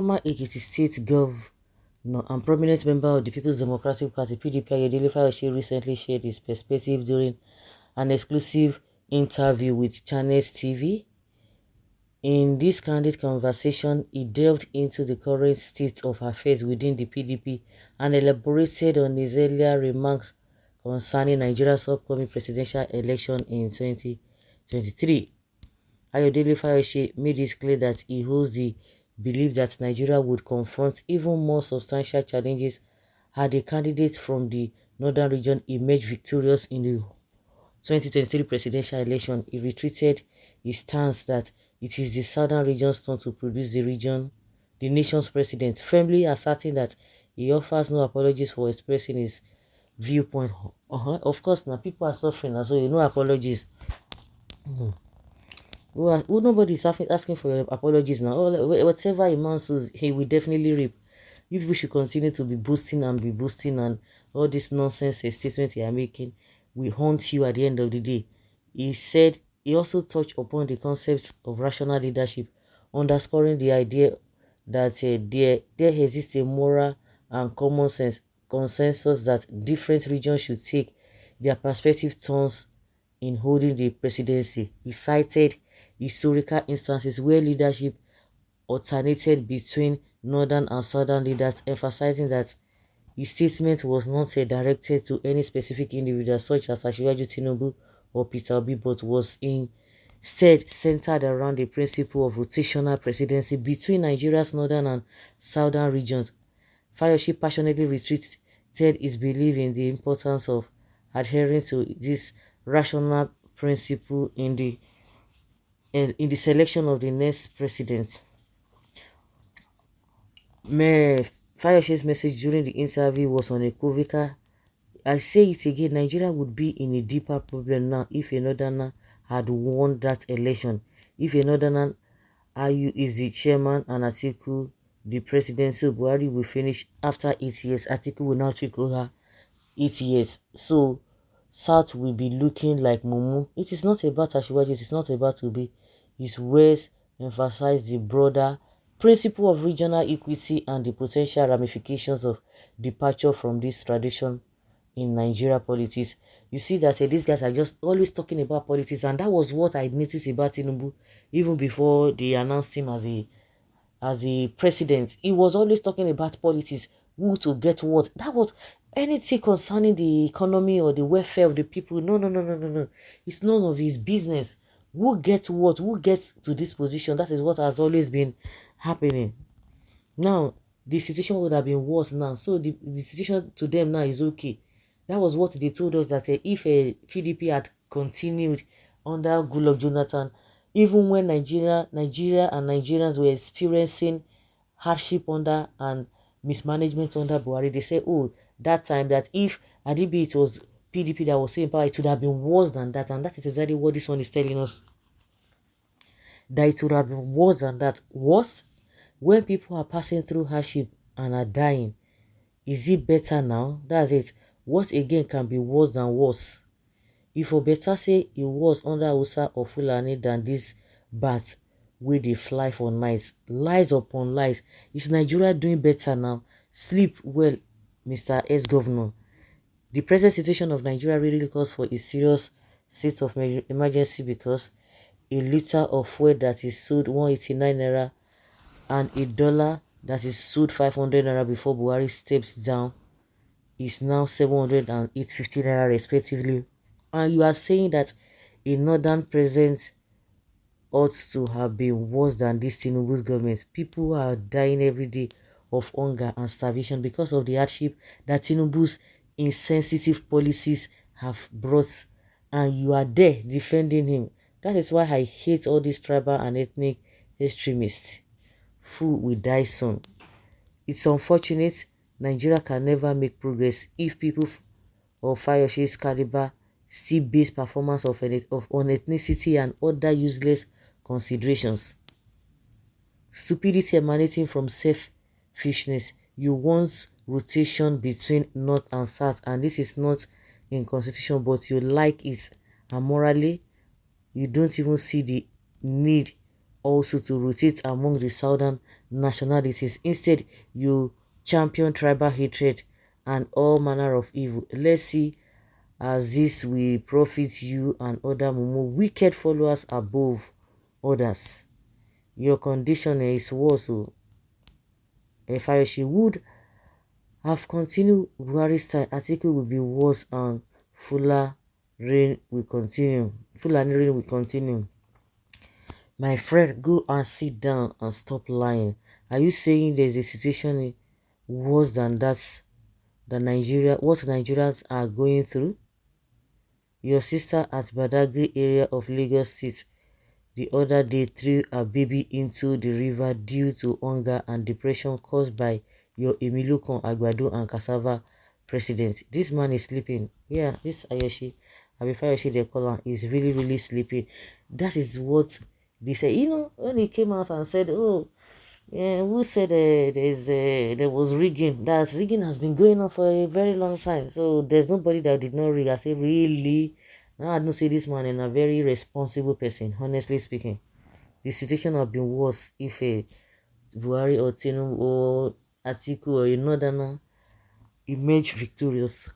former Ekiti State Governor and prominent member of the People's Democratic Party (PDP), Ayodele Fayose, recently shared his perspective during an exclusive interview with Channels TV. In this candid conversation, he delved into the current state of affairs within the PDP and elaborated on his earlier remarks concerning Nigeria's upcoming presidential election in 2023. Ayodele Fayose made it clear that he holds the belief that Nigeria would confront even more substantial challenges had a candidate from the northern region emerged victorious in the 2023 presidential election. He retreated his stance that it is the southern region's turn to produce the nation's president, firmly asserting that he offers no apologies for expressing his viewpoint. Of course, now people are suffering, and so no apologies. Nobody is asking for your apologies now. Whatever a man sows, he will definitely reap. You people should continue to be boosting, and all this nonsense statements you are making will haunt you at the end of the day. He said he also touched upon the concept of rational leadership, underscoring the idea that there exists a moral and common sense consensus that different regions should take their perspective turns in holding the presidency. He cited historical instances where leadership alternated between northern and southern leaders, emphasizing that his statement was not directed to any specific individual such as Asiwaju Tinubu or Peter Obi, but was instead centered around the principle of rotational presidency between Nigeria's northern and southern regions. Fayose passionately reiterated his belief in the importance of adhering to this rational principle in the selection of the next president. Fayose's message during the interview was unequivocal. I say it again, Nigeria would be in a deeper problem now if a northerner had won that election. If a northerner Ayu is the chairman and Atiku the president, so Buhari will finish after 8 years. Atiku will now take over 8 years. So South will be looking like Mumu. It is not about Asiwaju, it is not about Obi. His words emphasize the broader principle of regional equity and the potential ramifications of departure from this tradition in Nigeria politics. You see that these guys are just always talking about politics, and that was what I noticed about Tinubu even before they announced him as a president. He was always talking about politics, who to get what. That was anything concerning the economy or the welfare of the people. No. It's none of his business. Who gets what, who gets to this position. That is what has always been happening. Now, the situation would have been worse now. So the situation to them now is okay. That was what they told us, that if a PDP had continued under Goodluck Jonathan, even when Nigeria and Nigerians were experiencing hardship under and mismanagement under Buhari, they say, oh, that time that if Adibi it was PDP that was in power, it would have been worse than that. And that is exactly what this one is telling us. That it would have been worse than that. Worse? When people are passing through hardship and are dying, is it better now? That's it. What again can be worse than worse? If for better say it was under Hausa or Fulani than this bat where they fly for nights. Lies upon lies. Is Nigeria doing better now? Sleep well, Mr. Ex-Governor. The present situation of Nigeria really calls for a serious state of emergency, because a liter of fuel that is sold 189 naira and a dollar that is sold 500 naira before Buhari steps down is now 700 and 850 naira respectively. And you are saying that a northern president ought to have been worse than this Tinubu's government. People are dying every day of hunger and starvation because of the hardship that Tinubu's insensitive policies have brought, and you are there defending him. That is why I hate all these tribal and ethnic extremists. Fool will die soon. It's unfortunate Nigeria can never make progress if people of Fayose's caliber still base performance on ethnicity and other useless considerations. Stupidity emanating from selfishness. You want rotation between north and south, and this is not in constitution, but you like it, and morally you don't even see the need also to rotate among the southern nationalities. Instead, you champion tribal hatred and all manner of evil. Let's see as this will profit you and other mumu wicked followers above others. Your condition is worse. If I she would have continued Buhari's style, article will be worse and fuller rain will continue. Fulani rain will continue. My friend, go and sit down and stop lying. Are you saying there's a situation worse than that, that Nigeria, what Nigerians are going through? Your sister at Badagry area of Lagos State the other day threw a baby into the river due to hunger and depression caused by your Emilukon Agbado and Cassava president. This man is sleeping. Yeah, this Ayoshi, Abifayoshi they call him, is really, really sleeping. That is what they say. You know, when he came out and said, oh, yeah, who said there was rigging? That rigging has been going on for a very long time. So there's nobody that did not rig. I say, really? Now I don't see this man in a very responsible person, honestly speaking. The situation would have been worse if a Buhari or Tinubu or Atiku or a northerner emerged victorious.